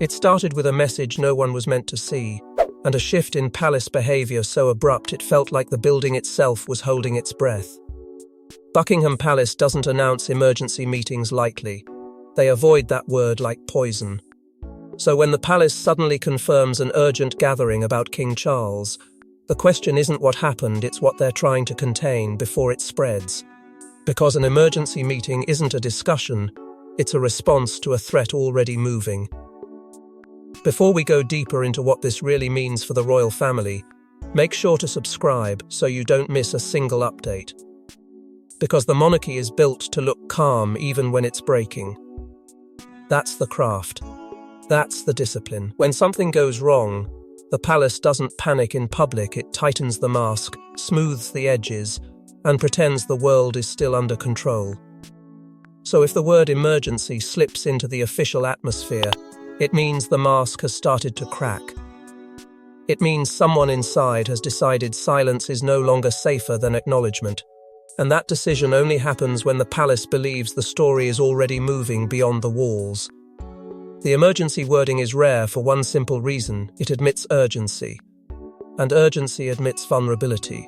It started with a message no one was meant to see, and a shift in palace behavior so abrupt it felt like the building itself was holding its breath. Buckingham Palace doesn't announce emergency meetings lightly. They avoid that word like poison. So when the palace suddenly confirms an urgent gathering about King Charles, the question isn't what happened, it's what they're trying to contain before it spreads. Because an emergency meeting isn't a discussion, it's a response to a threat already moving. Before we go deeper into what this really means for the royal family, make sure to subscribe so you don't miss a single update. Because the monarchy is built to look calm even when it's breaking. That's the craft. That's the discipline. When something goes wrong, the palace doesn't panic in public, it tightens the mask, smooths the edges, and pretends the world is still under control. So if the word emergency slips into the official atmosphere, it means the mask has started to crack. It means someone inside has decided silence is no longer safer than acknowledgement. And that decision only happens when the palace believes the story is already moving beyond the walls. The emergency wording is rare for one simple reason: it admits urgency. And urgency admits vulnerability.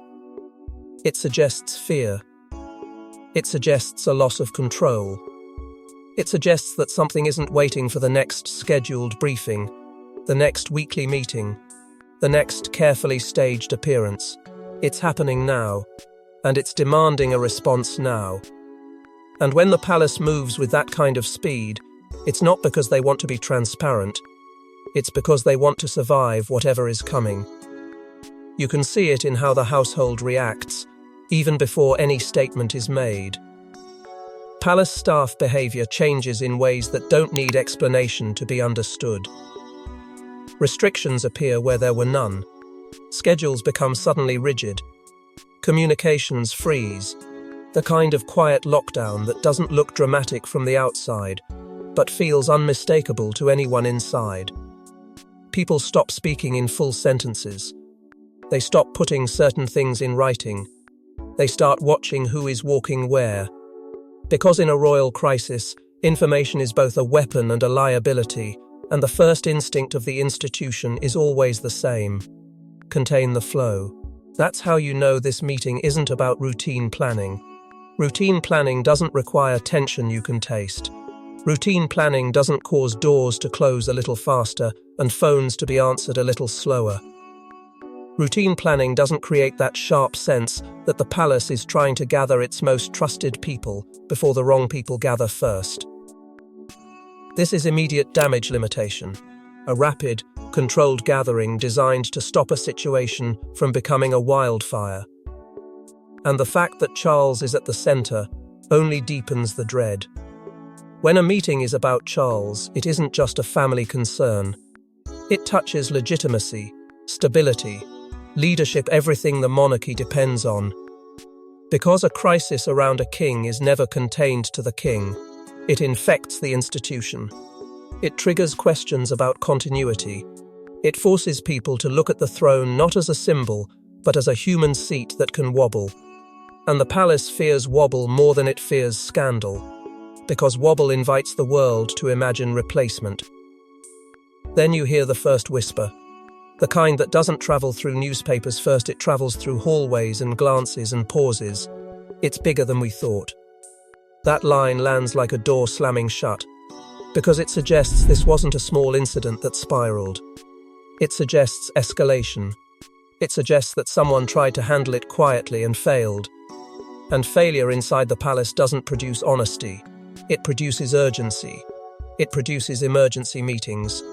It suggests fear. It suggests a loss of control. It suggests that something isn't waiting for the next scheduled briefing, the next weekly meeting, the next carefully staged appearance. It's happening now, and it's demanding a response now. And when the palace moves with that kind of speed, it's not because they want to be transparent, it's because they want to survive whatever is coming. You can see it in how the household reacts, even before any statement is made. Palace staff behavior changes in ways that don't need explanation to be understood. Restrictions appear where there were none. Schedules become suddenly rigid. Communications freeze. The kind of quiet lockdown that doesn't look dramatic from the outside, but feels unmistakable to anyone inside. People stop speaking in full sentences. They stop putting certain things in writing. They start watching who is walking where. Because in a royal crisis, information is both a weapon and a liability, and the first instinct of the institution is always the same: contain the flow. That's how you know this meeting isn't about routine planning. Routine planning doesn't require tension you can taste. Routine planning doesn't cause doors to close a little faster and phones to be answered a little slower. Routine planning doesn't create that sharp sense that the palace is trying to gather its most trusted people before the wrong people gather first. This is immediate damage limitation, a rapid, controlled gathering designed to stop a situation from becoming a wildfire. And the fact that Charles is at the center only deepens the dread. When a meeting is about Charles, it isn't just a family concern. It touches legitimacy, stability, leadership, everything the monarchy depends on. Because a crisis around a king is never contained to the king, it infects the institution. It triggers questions about continuity. It forces people to look at the throne not as a symbol, but as a human seat that can wobble. And the palace fears wobble more than it fears scandal, because wobble invites the world to imagine replacement. Then you hear the first whisper. The kind that doesn't travel through newspapers first, it travels through hallways and glances and pauses. It's bigger than we thought. That line lands like a door slamming shut, because it suggests this wasn't a small incident that spiraled. It suggests escalation. It suggests that someone tried to handle it quietly and failed. And failure inside the palace doesn't produce honesty. It produces urgency. It produces emergency meetings.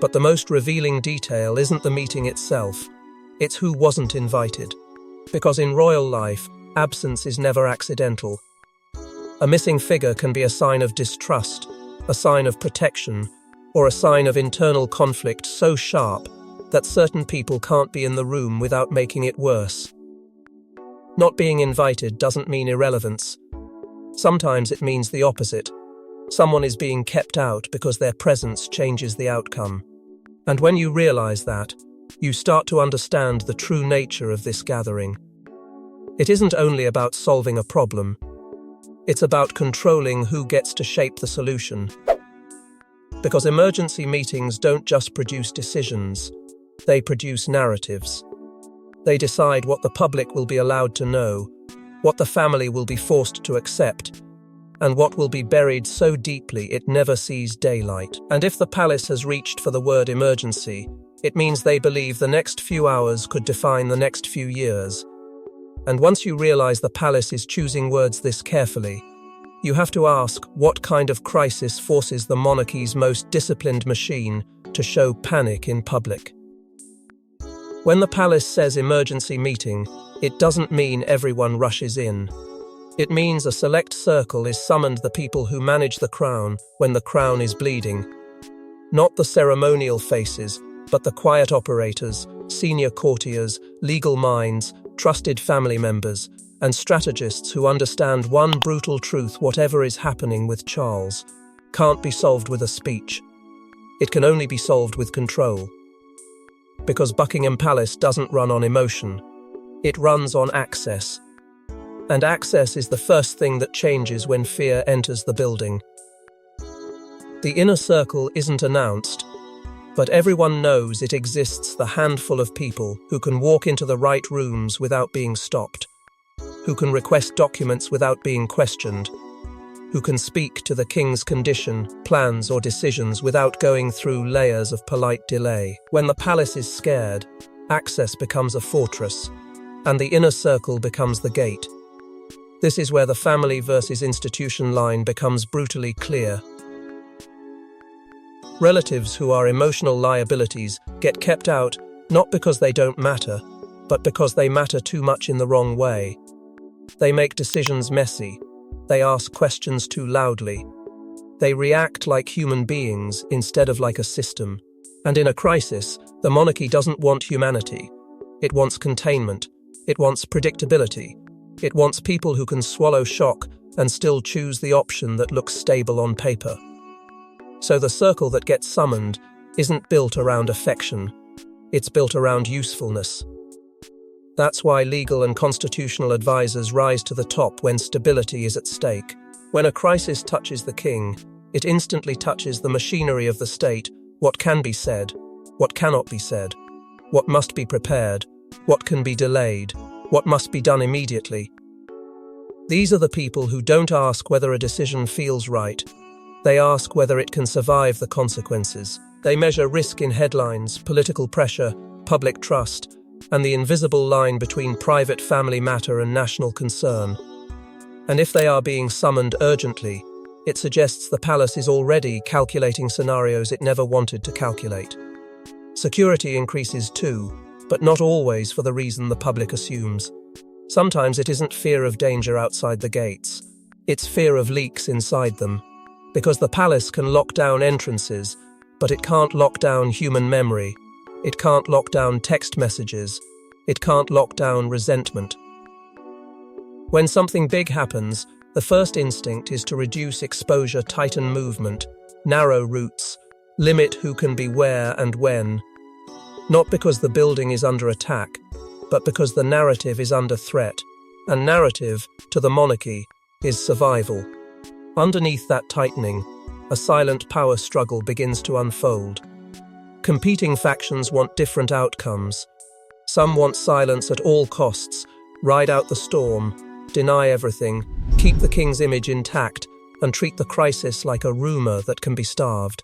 But the most revealing detail isn't the meeting itself, it's who wasn't invited. Because in royal life, absence is never accidental. A missing figure can be a sign of distrust, a sign of protection, or a sign of internal conflict so sharp that certain people can't be in the room without making it worse. Not being invited doesn't mean irrelevance. Sometimes it means the opposite. Someone is being kept out because their presence changes the outcome. And when you realize that, you start to understand the true nature of this gathering. It isn't only about solving a problem. It's about controlling who gets to shape the solution. Because emergency meetings don't just produce decisions, they produce narratives. They decide what the public will be allowed to know, what the family will be forced to accept, and what will be buried so deeply it never sees daylight. And if the palace has reached for the word emergency, it means they believe the next few hours could define the next few years. And once you realize the palace is choosing words this carefully, you have to ask what kind of crisis forces the monarchy's most disciplined machine to show panic in public. When the palace says emergency meeting, it doesn't mean everyone rushes in. It means a select circle is summoned, the people who manage the crown when the crown is bleeding. Not the ceremonial faces, but the quiet operators, senior courtiers, legal minds, trusted family members, and strategists who understand one brutal truth: whatever is happening with Charles can't be solved with a speech. It can only be solved with control. Because Buckingham Palace doesn't run on emotion, it runs on access. And access is the first thing that changes when fear enters the building. The inner circle isn't announced, but everyone knows it exists: the handful of people who can walk into the right rooms without being stopped, who can request documents without being questioned, who can speak to the king's condition, plans or decisions without going through layers of polite delay. When the palace is scared, access becomes a fortress, and the inner circle becomes the gate. This is where the family versus institution line becomes brutally clear. Relatives who are emotional liabilities get kept out, not because they don't matter, but because they matter too much in the wrong way. They make decisions messy. They ask questions too loudly. They react like human beings instead of like a system. And in a crisis, the monarchy doesn't want humanity. It wants containment. It wants predictability. It wants people who can swallow shock and still choose the option that looks stable on paper. So the circle that gets summoned isn't built around affection. It's built around usefulness. That's why legal and constitutional advisors rise to the top when stability is at stake. When a crisis touches the king, it instantly touches the machinery of the state: what can be said, what cannot be said, what must be prepared, what can be delayed, what must be done immediately. These are the people who don't ask whether a decision feels right. They ask whether it can survive the consequences. They measure risk in headlines, political pressure, public trust, and the invisible line between private family matter and national concern. And if they are being summoned urgently, it suggests the palace is already calculating scenarios it never wanted to calculate. Security increases too, but not always for the reason the public assumes. Sometimes it isn't fear of danger outside the gates, it's fear of leaks inside them. Because the palace can lock down entrances, but it can't lock down human memory. It can't lock down text messages. It can't lock down resentment. When something big happens, the first instinct is to reduce exposure, tighten movement, narrow routes, limit who can be where and when. Not because the building is under attack, but because the narrative is under threat. And narrative, to the monarchy, is survival. Underneath that tightening, a silent power struggle begins to unfold. Competing factions want different outcomes. Some want silence at all costs, ride out the storm, deny everything, keep the king's image intact, and treat the crisis like a rumor that can be starved.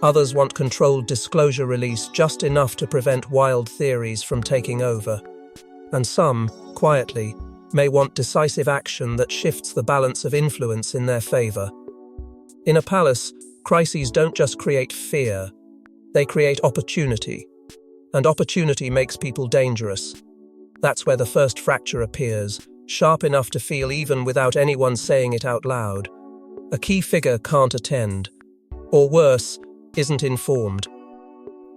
Others want controlled disclosure release, just enough to prevent wild theories from taking over. And some, quietly, may want decisive action that shifts the balance of influence in their favor. In a palace, crises don't just create fear, they create opportunity. And opportunity makes people dangerous. That's where the first fracture appears, sharp enough to feel even without anyone saying it out loud. A key figure can't attend, or worse, isn't informed.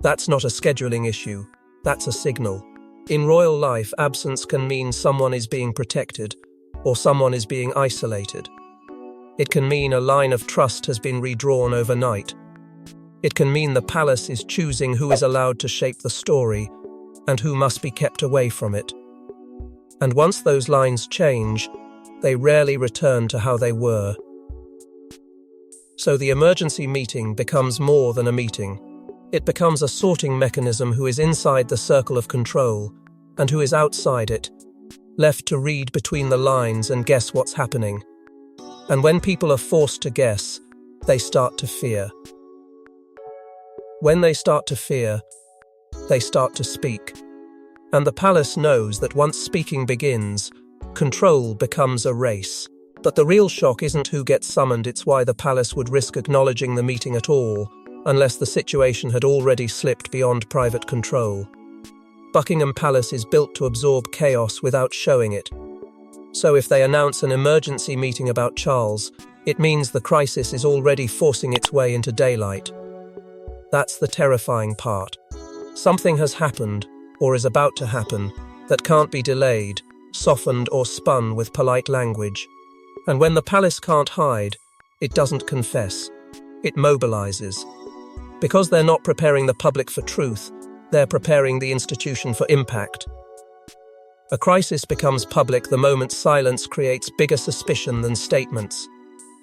That's not a scheduling issue, that's a signal. In royal life, absence can mean someone is being protected, or someone is being isolated. It can mean a line of trust has been redrawn overnight. It can mean the palace is choosing who is allowed to shape the story, and who must be kept away from it. And once those lines change, they rarely return to how they were. So the emergency meeting becomes more than a meeting. It becomes a sorting mechanism who is inside the circle of control and who is outside it, left to read between the lines and guess what's happening. And when people are forced to guess, they start to fear. When they start to fear, they start to speak. And the palace knows that once speaking begins, control becomes a race. But the real shock isn't who gets summoned, it's why the palace would risk acknowledging the meeting at all, unless the situation had already slipped beyond private control. Buckingham Palace is built to absorb chaos without showing it. So if they announce an emergency meeting about Charles, it means the crisis is already forcing its way into daylight. That's the terrifying part. Something has happened, or is about to happen, that can't be delayed, softened or spun with polite language. And when the palace can't hide, it doesn't confess. It mobilizes. Because they're not preparing the public for truth, they're preparing the institution for impact. A crisis becomes public the moment silence creates bigger suspicion than statements.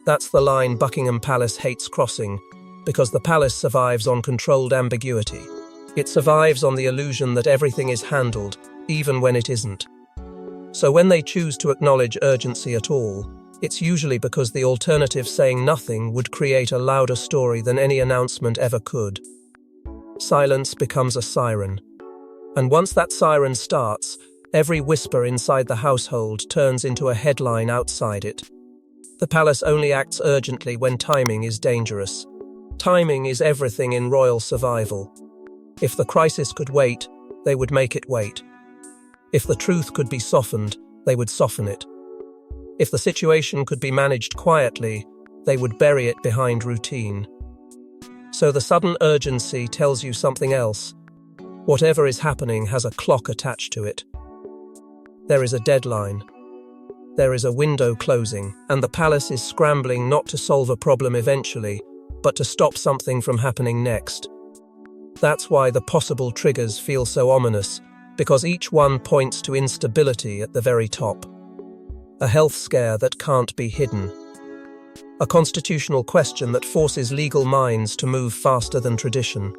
That's the line Buckingham Palace hates crossing, because the palace survives on controlled ambiguity. It survives on the illusion that everything is handled, even when it isn't. So when they choose to acknowledge urgency at all, it's usually because the alternative, saying nothing, would create a louder story than any announcement ever could. Silence becomes a siren. And once that siren starts, every whisper inside the household turns into a headline outside it. The palace only acts urgently when timing is dangerous. Timing is everything in royal survival. If the crisis could wait, they would make it wait. If the truth could be softened, they would soften it. If the situation could be managed quietly, they would bury it behind routine. So the sudden urgency tells you something else. Whatever is happening has a clock attached to it. There is a deadline. There is a window closing, and the palace is scrambling not to solve a problem eventually, but to stop something from happening next. That's why the possible triggers feel so ominous, because each one points to instability at the very top. A health scare that can't be hidden. A constitutional question that forces legal minds to move faster than tradition.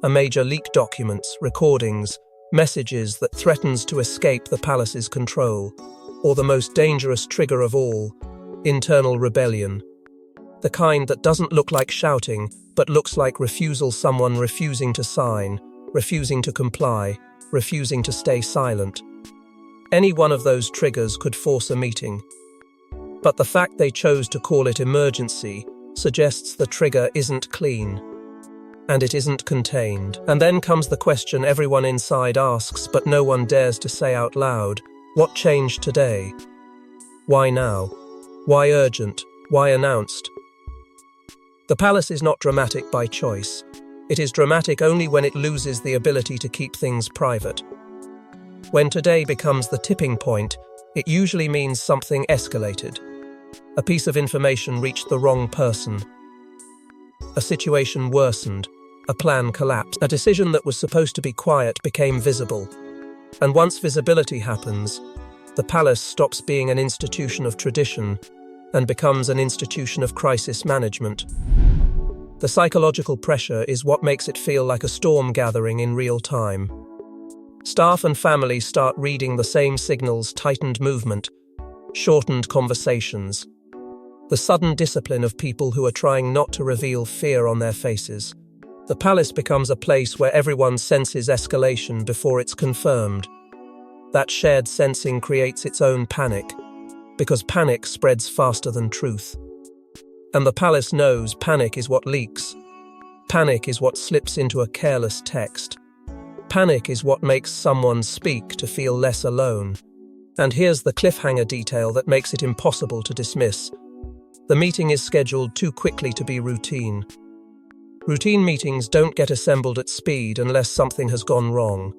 A major leak documents, recordings, messages that threatens to escape the palace's control. Or the most dangerous trigger of all, internal rebellion. The kind that doesn't look like shouting, but looks like refusal, someone refusing to sign, refusing to comply, refusing to stay silent. Any one of those triggers could force a meeting. But the fact they chose to call it emergency suggests the trigger isn't clean. And it isn't contained. And then comes the question everyone inside asks but no one dares to say out loud. What changed today? Why now? Why urgent? Why announced? The palace is not dramatic by choice. It is dramatic only when it loses the ability to keep things private. When today becomes the tipping point, it usually means something escalated. A piece of information reached the wrong person. A situation worsened. A plan collapsed. A decision that was supposed to be quiet became visible. And once visibility happens, the palace stops being an institution of tradition and becomes an institution of crisis management. The psychological pressure is what makes it feel like a storm gathering in real time. Staff and family start reading the same signals: tightened movement, shortened conversations, the sudden discipline of people who are trying not to reveal fear on their faces. The palace becomes a place where everyone senses escalation before it's confirmed. That shared sensing creates its own panic, because panic spreads faster than truth. And the palace knows panic is what leaks. Panic is what slips into a careless text. Panic is what makes someone speak to feel less alone. And here's the cliffhanger detail that makes it impossible to dismiss. The meeting is scheduled too quickly to be routine. Routine meetings don't get assembled at speed unless something has gone wrong.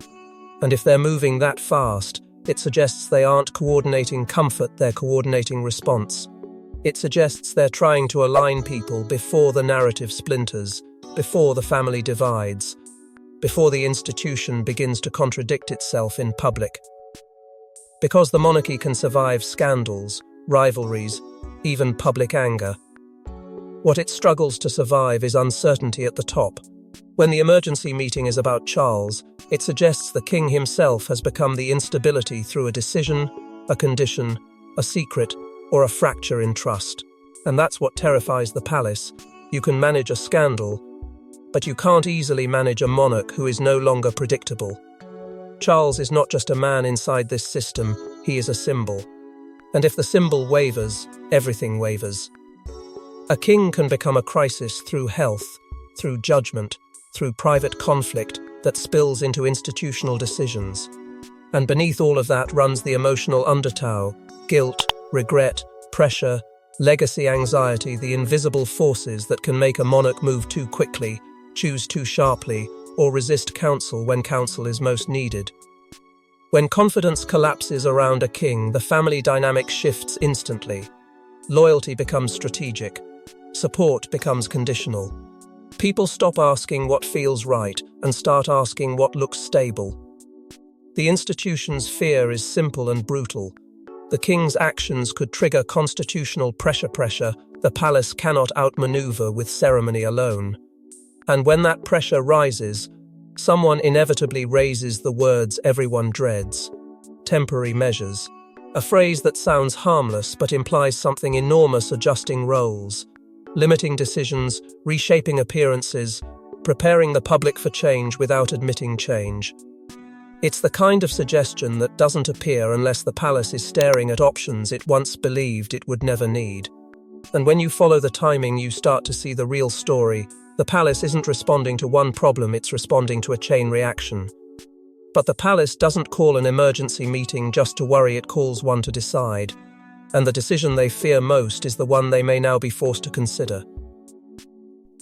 And if they're moving that fast, it suggests they aren't coordinating comfort, they're coordinating response. It suggests they're trying to align people before the narrative splinters, before the family divides, before the institution begins to contradict itself in public. Because the monarchy can survive scandals, rivalries, even public anger. What it struggles to survive is uncertainty at the top. When the emergency meeting is about Charles, it suggests the king himself has become the instability through a decision, a condition, a secret, or a fracture in trust. And that's what terrifies the palace. You can manage a scandal, but you can't easily manage a monarch who is no longer predictable. Charles is not just a man inside this system, he is a symbol. And if the symbol wavers, everything wavers. A king can become a crisis through health, through judgment, through private conflict that spills into institutional decisions. And beneath all of that runs the emotional undertow, guilt, regret, pressure, legacy anxiety, the invisible forces that can make a monarch move too quickly, choose too sharply, or resist counsel when counsel is most needed. When confidence collapses around a king, the family dynamic shifts instantly. Loyalty becomes strategic. Support becomes conditional. People stop asking what feels right and start asking what looks stable. The institution's fear is simple and brutal. The king's actions could trigger constitutional pressure the palace cannot outmaneuver with ceremony alone. And when that pressure rises, someone inevitably raises the words everyone dreads. Temporary measures. A phrase that sounds harmless but implies something enormous: adjusting roles, limiting decisions, reshaping appearances, preparing the public for change without admitting change. It's the kind of suggestion that doesn't appear unless the palace is staring at options it once believed it would never need. And when you follow the timing, you start to see the real story. The palace isn't responding to one problem, it's responding to a chain reaction. But the palace doesn't call an emergency meeting just to worry, it calls one to decide. And the decision they fear most is the one they may now be forced to consider.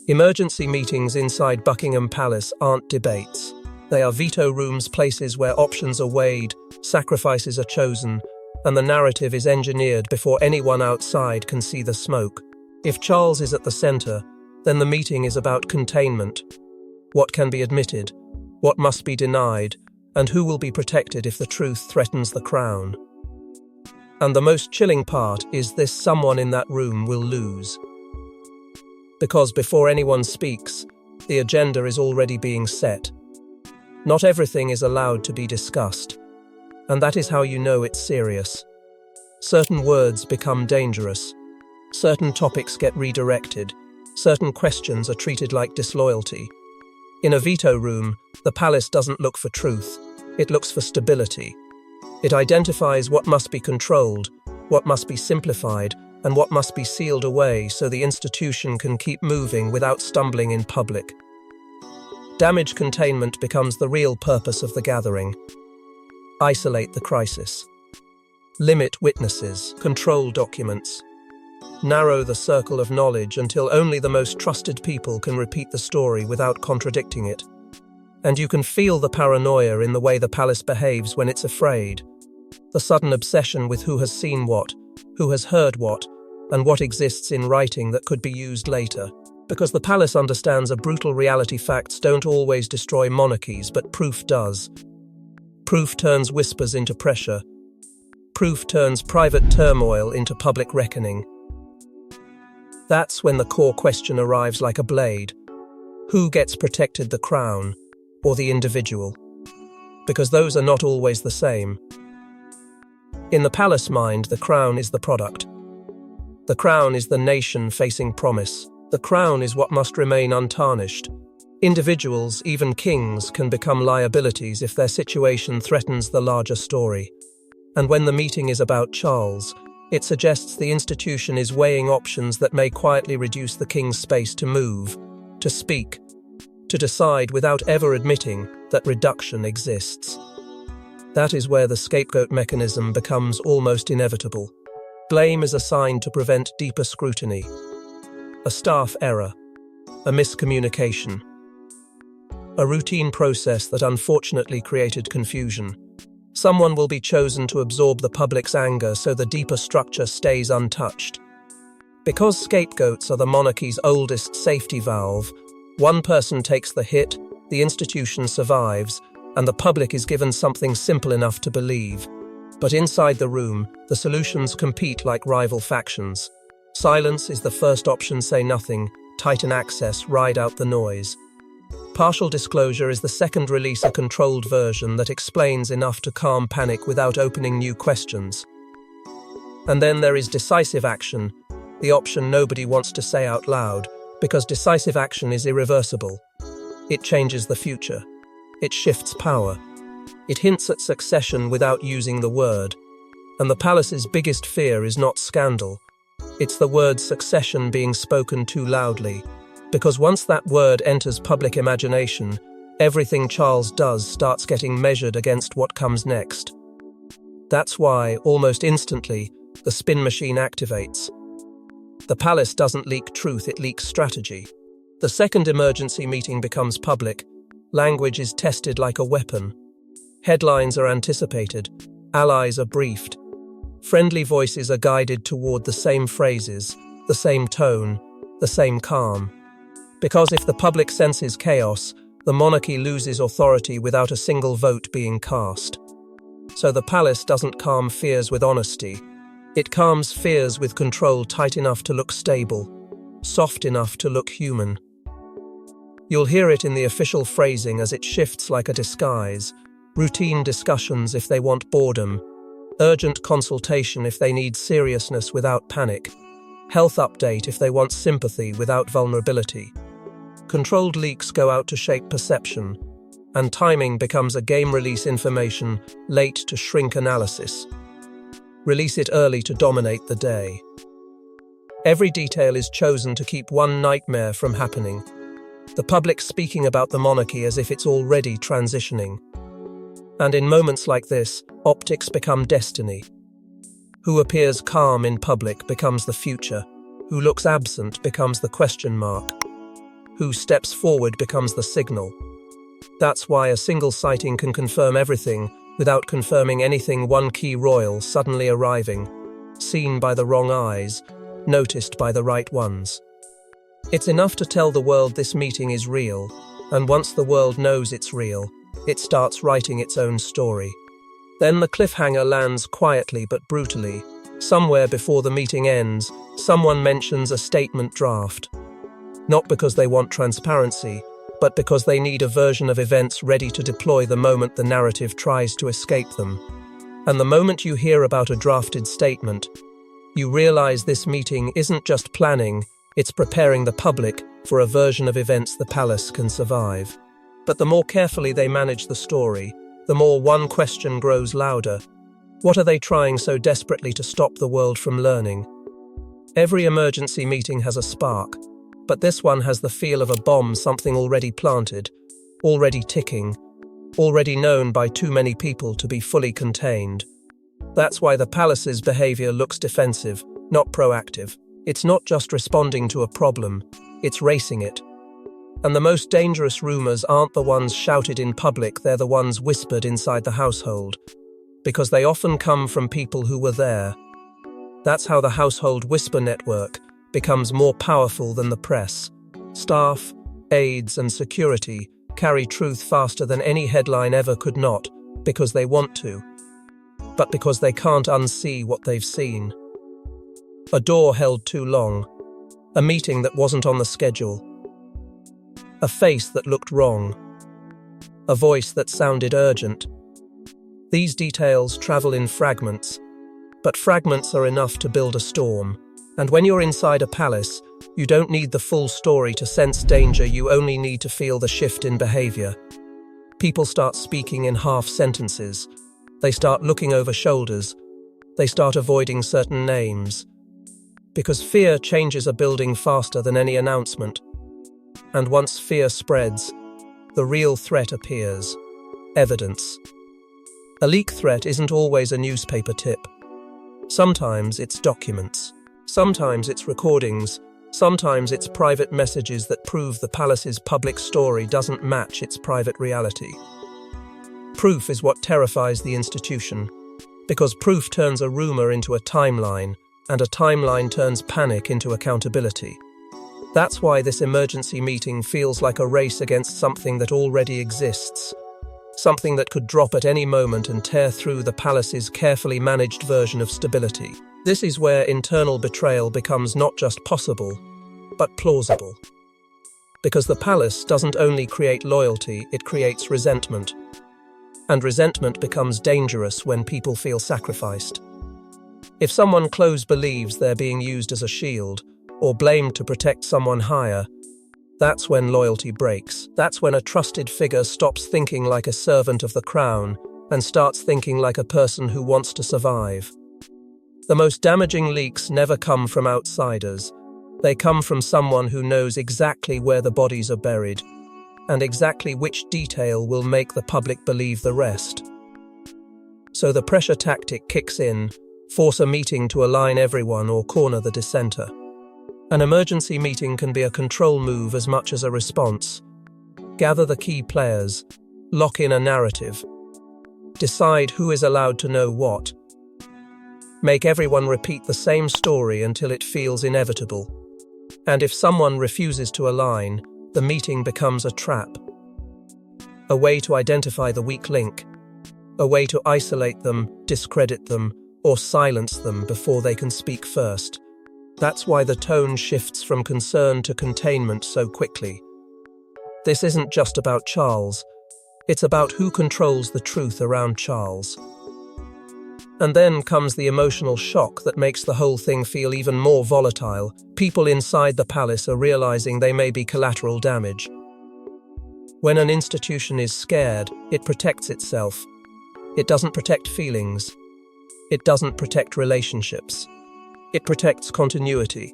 Emergency meetings inside Buckingham Palace aren't debates. They are veto rooms, places where options are weighed, sacrifices are chosen, and the narrative is engineered before anyone outside can see the smoke. If Charles is at the center, then the meeting is about containment. What can be admitted, what must be denied, and who will be protected if the truth threatens the crown. And the most chilling part is this: someone in that room will lose. Because before anyone speaks, the agenda is already being set. Not everything is allowed to be discussed, and that is how you know it's serious. Certain words become dangerous. Certain topics get redirected. Certain questions are treated like disloyalty. In a veto room, the palace doesn't look for truth. It looks for stability. It identifies what must be controlled, what must be simplified, and what must be sealed away so the institution can keep moving without stumbling in public. Damage containment becomes the real purpose of the gathering. Isolate the crisis. Limit witnesses, control documents. Narrow the circle of knowledge until only the most trusted people can repeat the story without contradicting it. And you can feel the paranoia in the way the palace behaves when it's afraid. The sudden obsession with who has seen what, who has heard what, and what exists in writing that could be used later. Because the palace understands a brutal reality: facts don't always destroy monarchies, but proof does. Proof turns whispers into pressure. Proof turns private turmoil into public reckoning. That's when the core question arrives like a blade. Who gets protected, the crown or the individual? Because those are not always the same. In the palace mind, the crown is the product. The crown is the nation facing promise. The crown is what must remain untarnished. Individuals, even kings, can become liabilities if their situation threatens the larger story. And when the meeting is about Charles, it suggests the institution is weighing options that may quietly reduce the king's space to move, to speak, to decide without ever admitting that reduction exists. That is where the scapegoat mechanism becomes almost inevitable. Blame is assigned to prevent deeper scrutiny. A staff error, a miscommunication, a routine process that unfortunately created confusion. Someone will be chosen to absorb the public's anger so the deeper structure stays untouched. Because scapegoats are the monarchy's oldest safety valve, one person takes the hit, the institution survives, and the public is given something simple enough to believe. But inside the room, the solutions compete like rival factions. Silence is the first option, say nothing, tighten access, ride out the noise. Partial disclosure is the second release, a controlled version that explains enough to calm panic without opening new questions. And then there is decisive action, the option nobody wants to say out loud, because decisive action is irreversible. It changes the future. It shifts power. It hints at succession without using the word. And the palace's biggest fear is not scandal. It's the word succession being spoken too loudly. Because once that word enters public imagination, everything Charles does starts getting measured against what comes next. That's why, almost instantly, the spin machine activates. The palace doesn't leak truth, it leaks strategy. The second emergency meeting becomes public. Language is tested like a weapon. Headlines are anticipated. Allies are briefed. Friendly voices are guided toward the same phrases, the same tone, the same calm. Because if the public senses chaos, the monarchy loses authority without a single vote being cast. So the palace doesn't calm fears with honesty. It calms fears with control tight enough to look stable, soft enough to look human. You'll hear it in the official phrasing as it shifts like a disguise. Routine discussions if they want boredom. Urgent consultation if they need seriousness without panic. Health update if they want sympathy without vulnerability. Controlled leaks go out to shape perception, and timing becomes a game release information, late to shrink analysis. Release it early to dominate the day. Every detail is chosen to keep one nightmare from happening. The public speaking about the monarchy as if it's already transitioning. And in moments like this, optics become destiny. Who appears calm in public becomes the future. Who looks absent becomes the question mark. Who steps forward becomes the signal. That's why a single sighting can confirm everything without confirming anything. One key royal suddenly arriving, seen by the wrong eyes, noticed by the right ones. It's enough to tell the world this meeting is real, and once the world knows it's real, it starts writing its own story. Then the cliffhanger lands quietly but brutally. Somewhere before the meeting ends, someone mentions a statement draft. Not because they want transparency, but because they need a version of events ready to deploy the moment the narrative tries to escape them. And the moment you hear about a drafted statement, you realize this meeting isn't just planning, it's preparing the public for a version of events the palace can survive. But the more carefully they manage the story, the more one question grows louder. What are they trying so desperately to stop the world from learning? Every emergency meeting has a spark, but this one has the feel of a bomb, something already planted, already ticking, already known by too many people to be fully contained. That's why the palace's behavior looks defensive, not proactive. It's not just responding to a problem, it's racing it. And the most dangerous rumors aren't the ones shouted in public, they're the ones whispered inside the household, because they often come from people who were there. That's how the household whisper network becomes more powerful than the press. Staff, aides, and security carry truth faster than any headline ever could, not because they want to, but because they can't unsee what they've seen. A door held too long, a meeting that wasn't on the schedule, a face that looked wrong, a voice that sounded urgent. These details travel in fragments, but fragments are enough to build a storm. And when you're inside a palace, you don't need the full story to sense danger, you only need to feel the shift in behavior. People start speaking in half sentences. They start looking over shoulders. They start avoiding certain names. Because fear changes a building faster than any announcement. And once fear spreads, the real threat appears. Evidence. A leak threat isn't always a newspaper tip. Sometimes it's documents. Sometimes it's recordings. Sometimes it's private messages that prove the palace's public story doesn't match its private reality. Proof is what terrifies the institution, because proof turns a rumor into a timeline, and a timeline turns panic into accountability. That's why this emergency meeting feels like a race against something that already exists, something that could drop at any moment and tear through the palace's carefully managed version of stability. This is where internal betrayal becomes not just possible, but plausible. Because the palace doesn't only create loyalty, it creates resentment. And resentment becomes dangerous when people feel sacrificed. If someone close believes they're being used as a shield, or blamed to protect someone higher, that's when loyalty breaks. That's when a trusted figure stops thinking like a servant of the crown and starts thinking like a person who wants to survive. The most damaging leaks never come from outsiders. They come from someone who knows exactly where the bodies are buried and exactly which detail will make the public believe the rest. So the pressure tactic kicks in, force a meeting to align everyone or corner the dissenter. An emergency meeting can be a control move as much as a response. Gather the key players, lock in a narrative, decide who is allowed to know what. Make everyone repeat the same story until it feels inevitable. And if someone refuses to align, the meeting becomes a trap. A way to identify the weak link. A way to isolate them, discredit them, or silence them before they can speak first. That's why the tone shifts from concern to containment so quickly. This isn't just about Charles. It's about who controls the truth around Charles. And then comes the emotional shock that makes the whole thing feel even more volatile. People inside the palace are realizing they may be collateral damage. When an institution is scared, it protects itself. It doesn't protect feelings. It doesn't protect relationships. It protects continuity.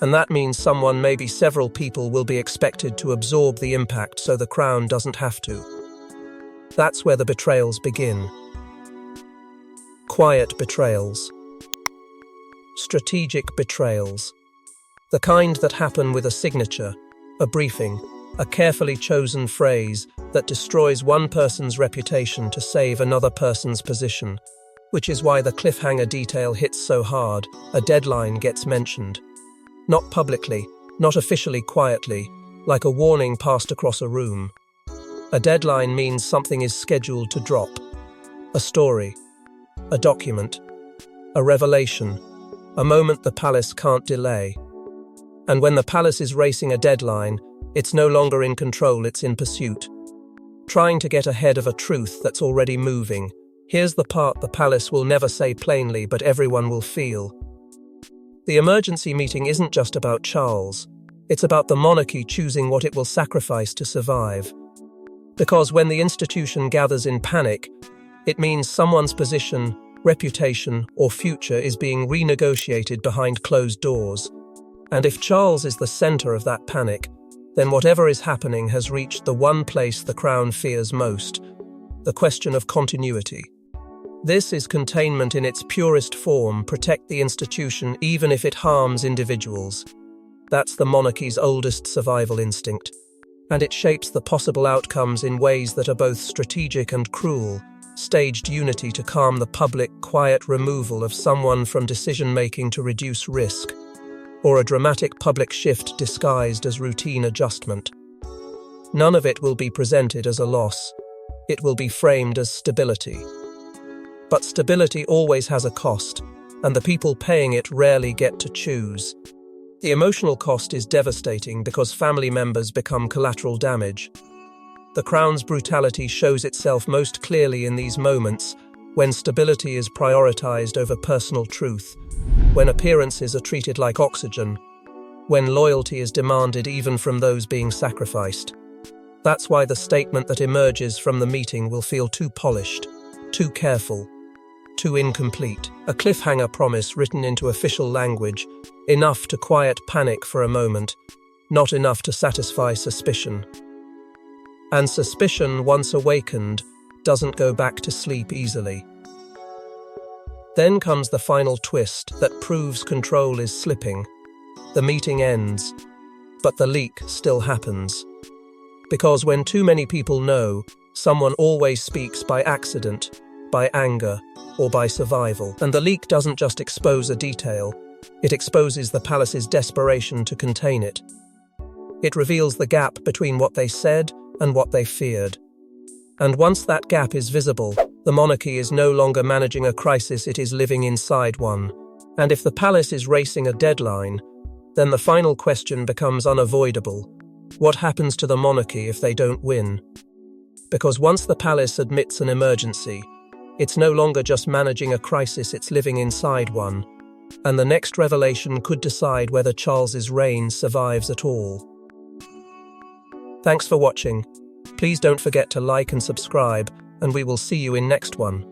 And that means someone, maybe several people, will be expected to absorb the impact so the crown doesn't have to. That's where the betrayals begin. Quiet betrayals. Strategic betrayals. The kind that happen with a signature, a briefing, a carefully chosen phrase that destroys one person's reputation to save another person's position. Which is why the cliffhanger detail hits so hard. A deadline gets mentioned. Not publicly, not officially, quietly, like a warning passed across a room. A deadline means something is scheduled to drop. A story, a document, a revelation, a moment the palace can't delay. And when the palace is racing a deadline, it's no longer in control, it's in pursuit. Trying to get ahead of a truth that's already moving. Here's the part the palace will never say plainly, but everyone will feel. The emergency meeting isn't just about Charles. It's about the monarchy choosing what it will sacrifice to survive. Because when the institution gathers in panic, it means someone's position, reputation, or future is being renegotiated behind closed doors. And if Charles is the center of that panic, then whatever is happening has reached the one place the crown fears most, the question of continuity. This is containment in its purest form, protect the institution even if it harms individuals. That's the monarchy's oldest survival instinct, and it shapes the possible outcomes in ways that are both strategic and cruel. Staged unity to calm the public, quiet removal of someone from decision-making to reduce risk, or a dramatic public shift disguised as routine adjustment. None of it will be presented as a loss. It will be framed as stability. But stability always has a cost, and the people paying it rarely get to choose. The emotional cost is devastating because family members become collateral damage. The crown's brutality shows itself most clearly in these moments, when stability is prioritized over personal truth, when appearances are treated like oxygen, when loyalty is demanded even from those being sacrificed. That's why the statement that emerges from the meeting will feel too polished, too careful, too incomplete. A cliffhanger promise written into official language, enough to quiet panic for a moment, not enough to satisfy suspicion. And suspicion, once awakened, doesn't go back to sleep easily. Then comes the final twist that proves control is slipping. The meeting ends, but the leak still happens. Because when too many people know, someone always speaks by accident, by anger, or by survival. And the leak doesn't just expose a detail, it exposes the palace's desperation to contain it. It reveals the gap between what they said and what they feared. And once that gap is visible, the monarchy is no longer managing a crisis, it is living inside one. And if the palace is racing a deadline, then the final question becomes unavoidable. What happens to the monarchy if they don't win? Because once the palace admits an emergency, it's no longer just managing a crisis, it's living inside one. And the next revelation could decide whether Charles's reign survives at all. Thanks for watching. Please don't forget to like and subscribe, and we will see you in next one.